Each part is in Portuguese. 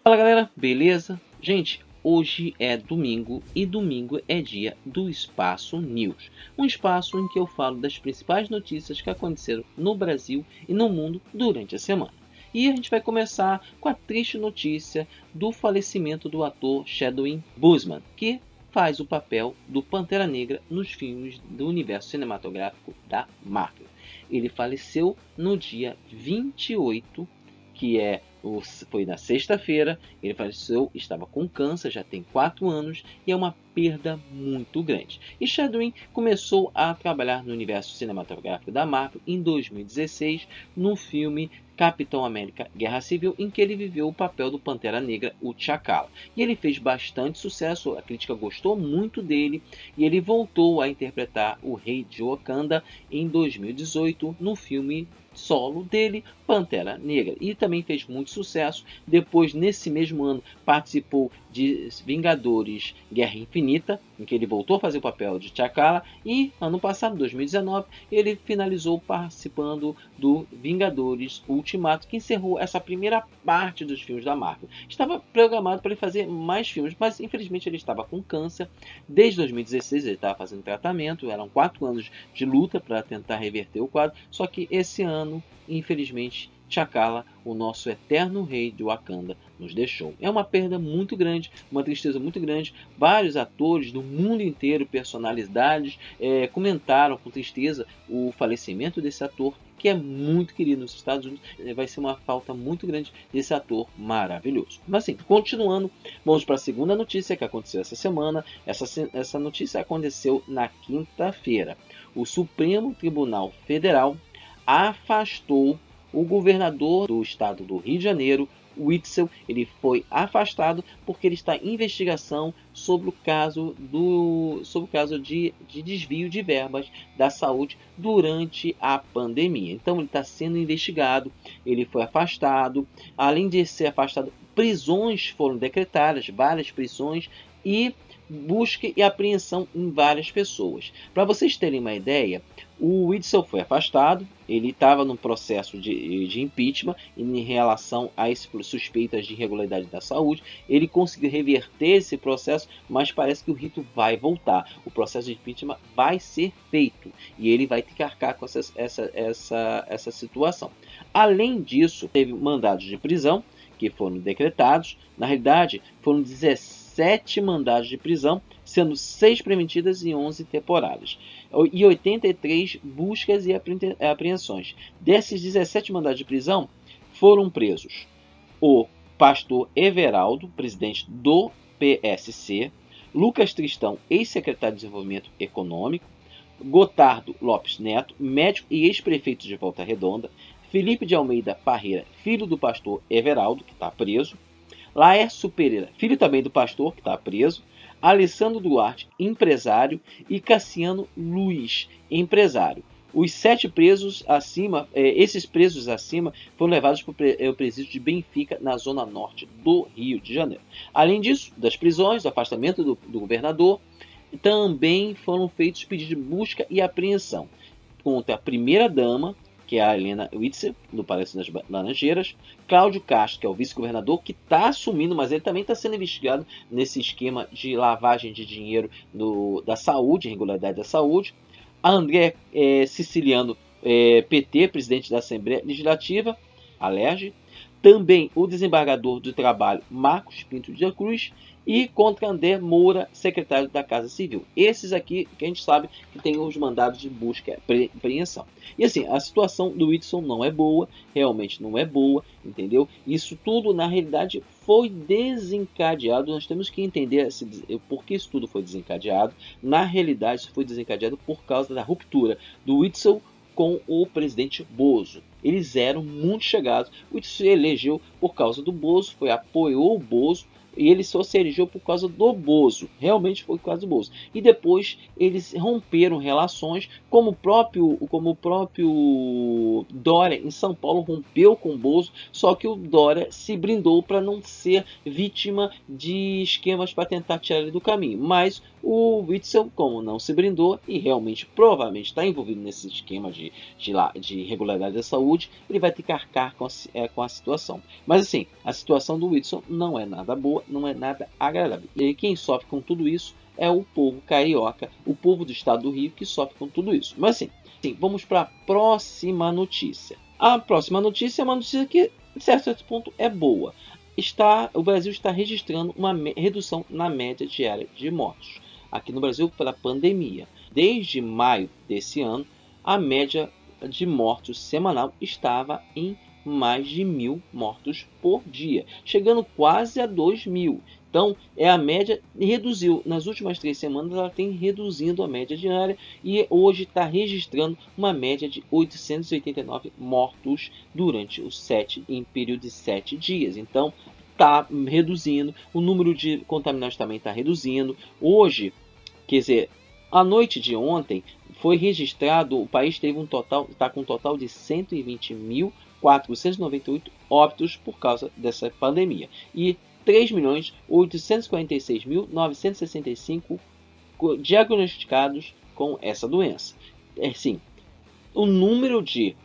Fala galera, beleza? Gente, hoje é domingo e domingo é dia do Espaço News. Um espaço em que eu falo das principais notícias que aconteceram no Brasil e no mundo durante a semana. E a gente vai começar com a triste notícia do falecimento do ator Chadwick Boseman, que faz o papel do Pantera Negra nos filmes do universo cinematográfico da Marvel. Ele faleceu no dia 28, foi na sexta-feira. Ele faleceu, estava com câncer, já tem 4 anos e é uma perda muito grande. E Chadwick começou a trabalhar no universo cinematográfico da Marvel em 2016 no filme Capitão América Guerra Civil, em que ele viveu o papel do Pantera Negra, o T'Challa. E ele fez bastante sucesso, a crítica gostou muito dele e ele voltou a interpretar o Rei de Wakanda em 2018 no filme solo dele, Pantera Negra, e também fez muito sucesso. Depois, nesse mesmo ano, participou de Vingadores Guerra Infinita, em que ele voltou a fazer o papel de T'Challa, e ano passado, 2019, ele finalizou participando do Vingadores Ultimato, que encerrou essa primeira parte dos filmes da Marvel. Estava programado para ele fazer mais filmes, mas infelizmente ele estava com câncer. Desde 2016 ele estava fazendo tratamento, eram 4 anos de luta para tentar reverter o quadro, só que esse ano, infelizmente, T'Challa, o nosso eterno rei de Wakanda, nos deixou. É uma perda muito grande, uma tristeza muito grande. Vários atores do mundo inteiro, personalidades, comentaram com tristeza o falecimento desse ator, que é muito querido nos Estados Unidos. Vai ser uma falta muito grande desse ator maravilhoso. Mas assim, continuando, vamos para a segunda notícia que aconteceu essa semana. Essa notícia aconteceu na quinta-feira. O Supremo Tribunal Federal afastou o governador do estado do Rio de Janeiro, Witzel. Ele foi afastado porque ele está em investigação sobre o caso de desvio de verbas da saúde durante a pandemia. Então ele está sendo investigado, ele foi afastado. Além de ser afastado, prisões foram decretadas, várias prisões e busca e apreensão em várias pessoas. Para vocês terem uma ideia, o Witzel foi afastado, ele estava no processo de impeachment em relação às suspeitas de irregularidade da saúde. Ele conseguiu reverter esse processo, mas parece que o rito vai voltar. O processo de impeachment vai ser feito e ele vai ter que arcar com essa situação. Além disso, teve mandados de prisão que foram decretados. Na realidade, foram 17 mandados de prisão, sendo 6 preventivas e 11 temporárias, e 83 buscas e apreensões. Desses 17 mandados de prisão, foram presos o pastor Everaldo, presidente do PSC, Lucas Tristão, ex-secretário de Desenvolvimento Econômico, Gotardo Lopes Neto, médico e ex-prefeito de Volta Redonda, Felipe de Almeida Parreira, filho do pastor Everaldo, que está preso, Laércio Pereira, filho também do pastor, que está preso, Alessandro Duarte, empresário, e Cassiano Luiz, empresário. Os 7 presos acima, esses presos acima, foram levados para o presídio de Benfica, na zona norte do Rio de Janeiro. Além disso, das prisões, do afastamento do governador, também foram feitos pedidos de busca e apreensão contra a primeira-dama, que é a Helena Witzel, do Palácio das Laranjeiras, Cláudio Castro, que é o vice-governador, que está assumindo, mas ele também está sendo investigado nesse esquema de lavagem de dinheiro da saúde, irregularidade da saúde, André Siciliano, PT, presidente da Assembleia Legislativa, Alerj, também o desembargador do Trabalho, Marcos Pinto de Cruz, e contra André Moura, secretário da Casa Civil. Esses aqui que a gente sabe que tem os mandados de busca e apreensão. E assim, a situação do Witzel não é boa, realmente não é boa, entendeu? Isso tudo, na realidade, foi desencadeado. Nós temos que entender por que isso tudo foi desencadeado. Na realidade, isso foi desencadeado por causa da ruptura do Witzel com o presidente Bozo. Eles eram muito chegados. O Witzel se elegeu por causa do Bozo, apoiou o Bozo, e ele só se elegeu por causa do Bozo, realmente foi por causa do Bozo. E depois eles romperam relações, como o próprio Dória em São Paulo rompeu com o Bozo, só que o Dória se brindou para não ser vítima de esquemas para tentar tirar ele do caminho. Mas o Witzel, como não se brindou e realmente provavelmente está envolvido nesse esquema de irregularidade da saúde, ele vai ter que arcar com a situação. Mas assim, a situação do Witzel não é nada boa, não é nada agradável. E quem sofre com tudo isso é o povo carioca, o povo do estado do Rio que sofre com tudo isso. Mas assim, vamos para a próxima notícia. A próxima notícia é uma notícia que, de certo ponto, é boa. O Brasil está registrando uma redução na média diária de mortos. Aqui no Brasil, pela pandemia. Desde maio desse ano, a média de mortos semanal estava em mais de 1.000 mortos por dia, chegando quase a 2.000. Então, a média reduziu. Nas últimas 3 semanas, ela tem reduzindo a média diária e hoje está registrando uma média de 889 mortos durante em período de 7 dias. Então, está reduzindo. O número de contaminados também está reduzindo. Hoje, quer dizer, a noite de ontem foi registrado, o país teve está com um total de 120.498 óbitos por causa dessa pandemia. E 3.846.965 diagnosticados com essa doença. Sim, o número de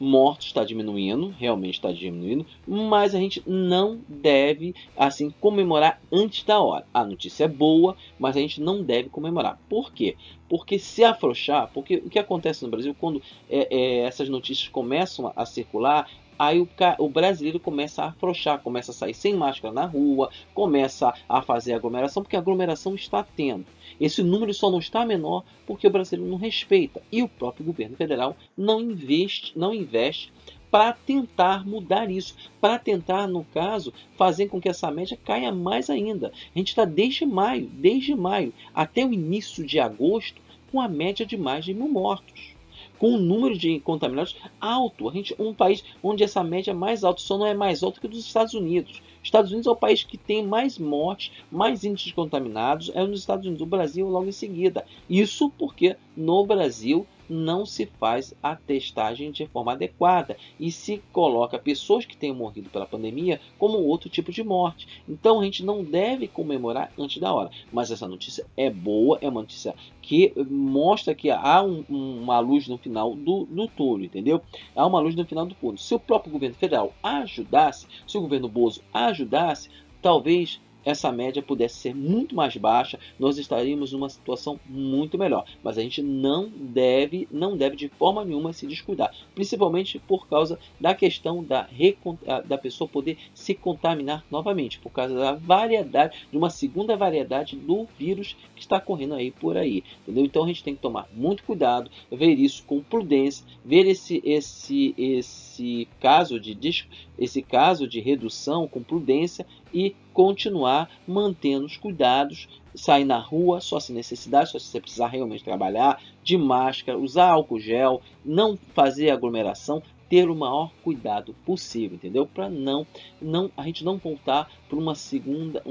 mortos está diminuindo, realmente está diminuindo, mas a gente não deve assim comemorar antes da hora. A notícia é boa, mas a gente não deve comemorar. Por quê? Porque se afrouxar, porque o que acontece no Brasil quando essas notícias começam a circular, aí o brasileiro começa a afrouxar, começa a sair sem máscara na rua, começa a fazer aglomeração, porque a aglomeração está tendo. Esse número só não está menor porque o brasileiro não respeita. E o próprio governo federal não investe para tentar mudar isso, para tentar, no caso, fazer com que essa média caia mais ainda. A gente está desde maio até o início de agosto, com a média de mais de 1.000 mortos, com um número de contaminados alto. Um país onde essa média é mais alta, só não é mais alta que a dos Estados Unidos. Os Estados Unidos é o país que tem mais mortes, mais índices de contaminados, é nos Estados Unidos. O Brasil logo em seguida. Isso porque no Brasil não se faz a testagem de forma adequada e se coloca pessoas que tenham morrido pela pandemia como outro tipo de morte. Então a gente não deve comemorar antes da hora. Mas essa notícia é boa, é uma notícia que mostra que há uma luz no final do túnel, entendeu? Há uma luz no final do túnel. Se o próprio governo federal ajudasse, se o governo Bozo ajudasse, talvez essa média pudesse ser muito mais baixa, nós estaríamos numa situação muito melhor. Mas a gente não deve de forma nenhuma se descuidar, principalmente por causa da questão da pessoa poder se contaminar novamente, por causa da variedade, de uma segunda variedade do vírus que está correndo aí por aí, entendeu? Então a gente tem que tomar muito cuidado, ver isso com prudência, ver esse caso de redução com prudência e continuar mantendo os cuidados, sair na rua só se necessidade, só se você precisar realmente trabalhar, de máscara, usar álcool gel, não fazer aglomeração, ter o maior cuidado possível, entendeu? Para a gente não voltar para uma segunda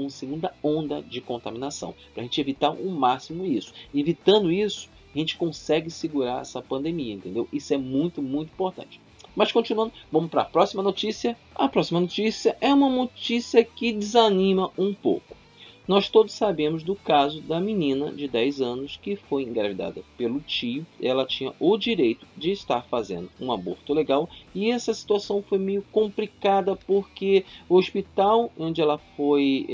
onda de contaminação, para a gente evitar o máximo isso. Evitando isso, a gente consegue segurar essa pandemia, entendeu? Isso é muito, muito importante. Mas continuando, vamos para a próxima notícia. A próxima notícia é uma notícia que desanima um pouco. Nós todos sabemos do caso da menina de 10 anos que foi engravidada pelo tio. Ela tinha o direito de estar fazendo um aborto legal e essa situação foi meio complicada porque o hospital onde ela foi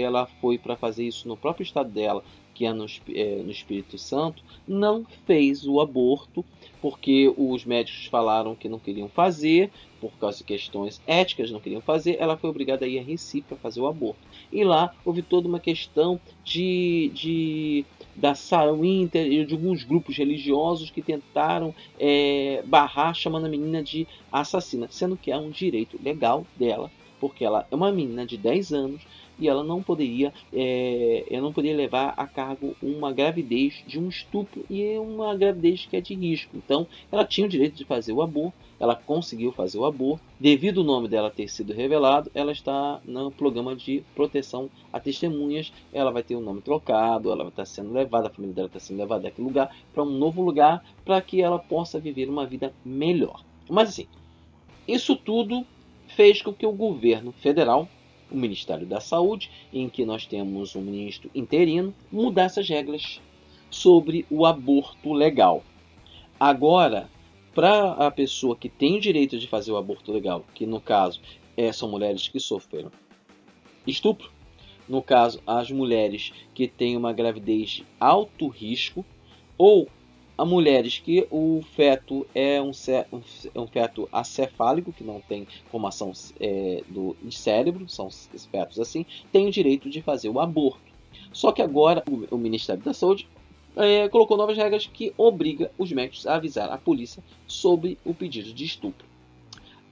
para fazer isso no próprio estado dela, que é no Espírito Santo, não fez o aborto porque os médicos falaram que não queriam fazer, por causa de questões éticas, não queriam fazer. Ela foi obrigada a ir a Recife para fazer o aborto. E lá houve toda uma questão da Sarah Winter e de alguns grupos religiosos que tentaram barrar, chamando a menina de assassina, sendo que é um direito legal dela, porque ela é uma menina de 10 anos, e ela não poderia levar a cargo uma gravidez de um estupro e uma gravidez que é de risco. Então, ela tinha o direito de fazer o aborto ela conseguiu fazer o aborto. Devido ao nome dela ter sido revelado, ela está no programa de proteção a testemunhas. Ela vai ter o nome trocado, ela vai estar sendo levada, a família dela está sendo levada daquele lugar para um novo lugar, para que ela possa viver uma vida melhor. Mas assim, isso tudo fez com que o governo federal, o Ministério da Saúde, em que nós temos um ministro interino, mudasse as regras sobre o aborto legal. Agora, para a pessoa que tem o direito de fazer o aborto legal, que no caso são mulheres que sofreram estupro, no caso as mulheres que têm uma gravidez de alto risco, ou a mulheres que o feto é um feto acefálico, que não tem formação de cérebro, são fetos assim, tem o direito de fazer o aborto. Só que agora o Ministério da Saúde colocou novas regras que obriga os médicos a avisar a polícia sobre o pedido de estupro.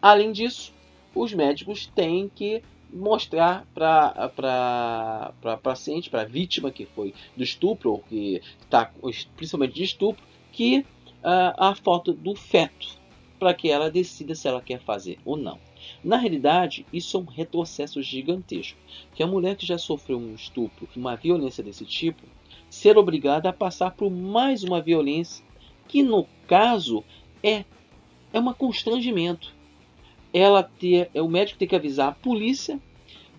Além disso, os médicos têm que mostrar para a paciente, para a vítima que foi do estupro, ou que está principalmente de estupro, que a foto do feto, para que ela decida se ela quer fazer ou não. Na realidade, isso é um retrocesso gigantesco, que a mulher que já sofreu um estupro, uma violência desse tipo, ser obrigada a passar por mais uma violência, que no caso é um constrangimento. O médico tem que avisar a polícia,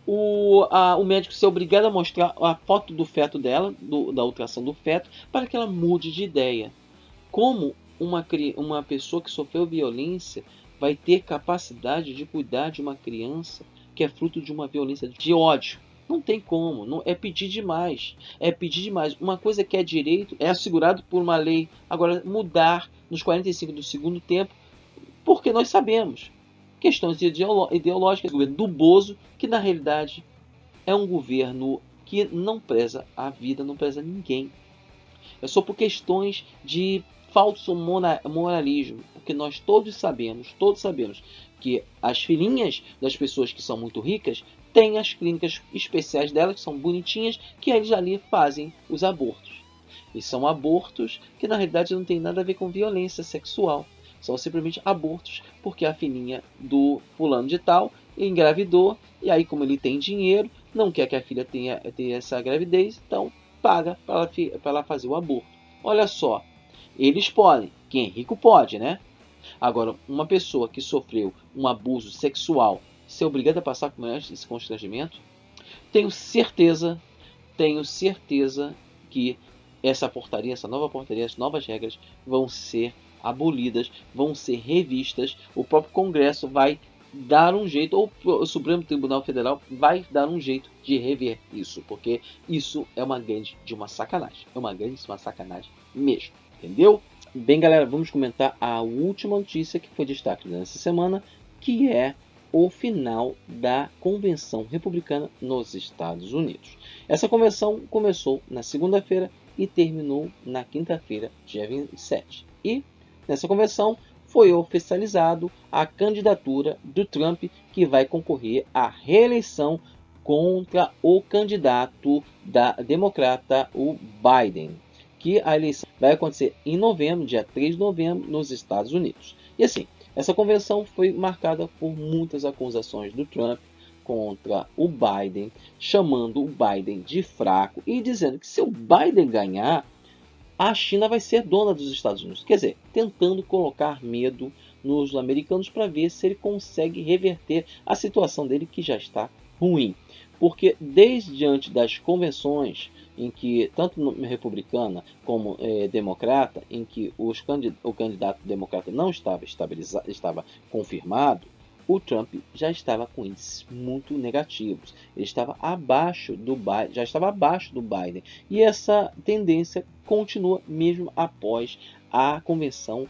o médico ser obrigado a mostrar a foto do feto dela, da ultrassom do feto, para que ela mude de ideia. Como uma pessoa que sofreu violência vai ter capacidade de cuidar de uma criança que é fruto de uma violência de ódio? Não tem como, não, é pedir demais. É pedir demais. Uma coisa que é direito é assegurado por uma lei. Agora, mudar nos 45 do segundo tempo, porque nós sabemos questões ideológicas do governo do Bozo, que na realidade é um governo que não preza a vida, não preza ninguém. É só por questões de falso moralismo, porque nós todos sabemos que as filhinhas das pessoas que são muito ricas têm as clínicas especiais delas, que são bonitinhas, que eles ali fazem os abortos. E são abortos que na realidade não tem nada a ver com violência sexual. São simplesmente abortos porque a filhinha do fulano de tal engravidou, e aí como ele tem dinheiro, não quer que a filha tenha essa gravidez, então paga para ela fazer o aborto. Olha só, eles podem, quem é rico pode, né? Agora, uma pessoa que sofreu um abuso sexual ser obrigada a passar por esse constrangimento, tenho certeza que essa nova portaria, as novas regras vão ser abolidas, vão ser revistas. O próprio Congresso vai dar um jeito, ou o Supremo Tribunal Federal vai dar um jeito de rever isso, porque isso é uma grande sacanagem. É uma grandíssima sacanagem mesmo, entendeu? Bem, galera, vamos comentar a última notícia que foi destaque nessa semana, que é o final da convenção republicana nos Estados Unidos. Essa convenção começou na segunda-feira e terminou na quinta-feira, dia 27. E nessa convenção foi oficializado a candidatura do Trump, que vai concorrer à reeleição contra o candidato democrata, o Biden, que a eleição vai acontecer em novembro, dia 3 de novembro, nos Estados Unidos. E assim, essa convenção foi marcada por muitas acusações do Trump contra o Biden, chamando o Biden de fraco e dizendo que se o Biden ganhar, a China vai ser dona dos Estados Unidos. Quer dizer, tentando colocar medo nos americanos para ver se ele consegue reverter a situação dele, que já está ruim. Porque desde diante das convenções em que, tanto republicana como democrata, em que o candidato democrata não estava confirmado, o Trump já estava com índices muito negativos. Ele estava abaixo do Biden, já estava abaixo do Biden. E essa tendência continua mesmo após a convenção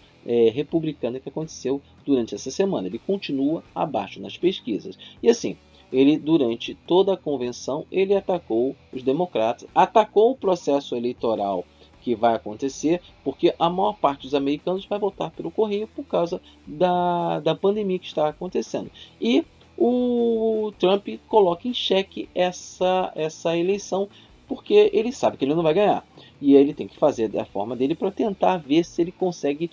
republicana que aconteceu durante essa semana. Ele continua abaixo nas pesquisas. E assim, ele, durante toda a convenção, ele atacou os democratas, atacou o processo eleitoral que vai acontecer, porque a maior parte dos americanos vai votar pelo correio por causa da pandemia que está acontecendo. E o Trump coloca em xeque essa eleição, porque ele sabe que ele não vai ganhar. E ele tem que fazer da forma dele para tentar ver se ele consegue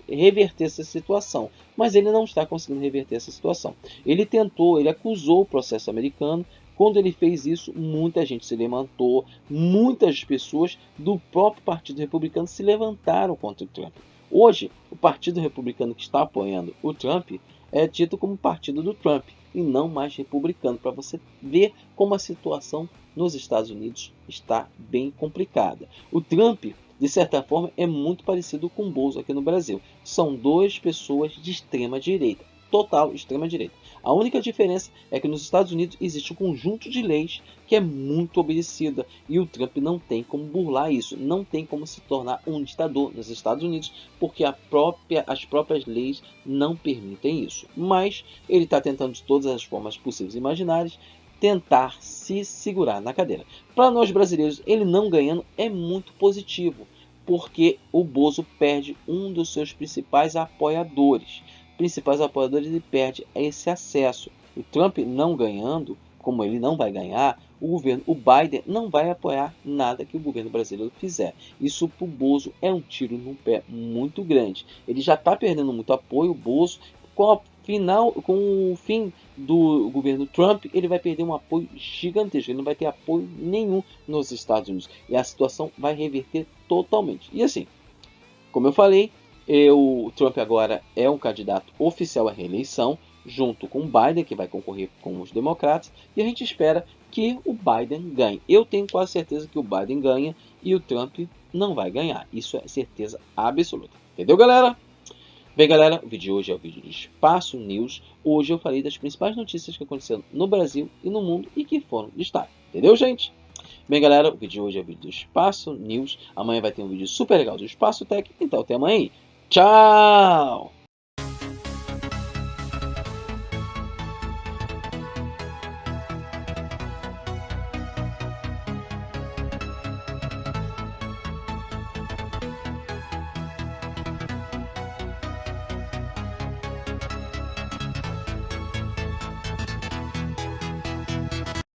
reverter essa situação. Mas ele não está conseguindo reverter essa situação. Ele tentou, ele acusou o processo americano. Quando ele fez isso, muita gente se levantou, muitas pessoas do próprio Partido Republicano se levantaram contra o Trump. Hoje, o Partido Republicano que está apoiando o Trump é dito como partido do Trump e não mais republicano, para você ver como a situação nos Estados Unidos está bem complicada. O Trump, de certa forma, é muito parecido com o Bolsonaro aqui no Brasil. São duas pessoas de extrema direita, total extrema direita. A única diferença é que nos Estados Unidos existe um conjunto de leis que é muito obedecida e o Trump não tem como burlar isso, não tem como se tornar um ditador nos Estados Unidos, porque as próprias leis não permitem isso. Mas ele está tentando de todas as formas possíveis e imaginárias tentar se segurar na cadeira. Para nós brasileiros, ele não ganhando é muito positivo, porque o Bozo perde um dos seus principais apoiadores. Ele perde esse acesso. O Trump não ganhando, como ele não vai ganhar, o Biden não vai apoiar nada que o governo brasileiro fizer. Isso para o Bozo é um tiro no pé muito grande. Ele já está perdendo muito apoio, o Bozo, com o fim do governo Trump, ele vai perder um apoio gigantesco. Ele não vai ter apoio nenhum nos Estados Unidos. E a situação vai reverter totalmente. E assim, como eu falei, o Trump agora é um candidato oficial à reeleição, junto com o Biden, que vai concorrer com os democratas, e a gente espera que o Biden ganhe. Eu tenho quase certeza que o Biden ganha e o Trump não vai ganhar. Isso é certeza absoluta. Entendeu, galera? Bem, galera, o vídeo de hoje é o vídeo do Espaço News. Hoje eu falei das principais notícias que aconteceram no Brasil e no mundo e que foram destaque. Entendeu, gente? Bem, galera, o vídeo de hoje é o vídeo do Espaço News. Amanhã vai ter um vídeo super legal do Espaço Tech. Então, até amanhã. Tchau!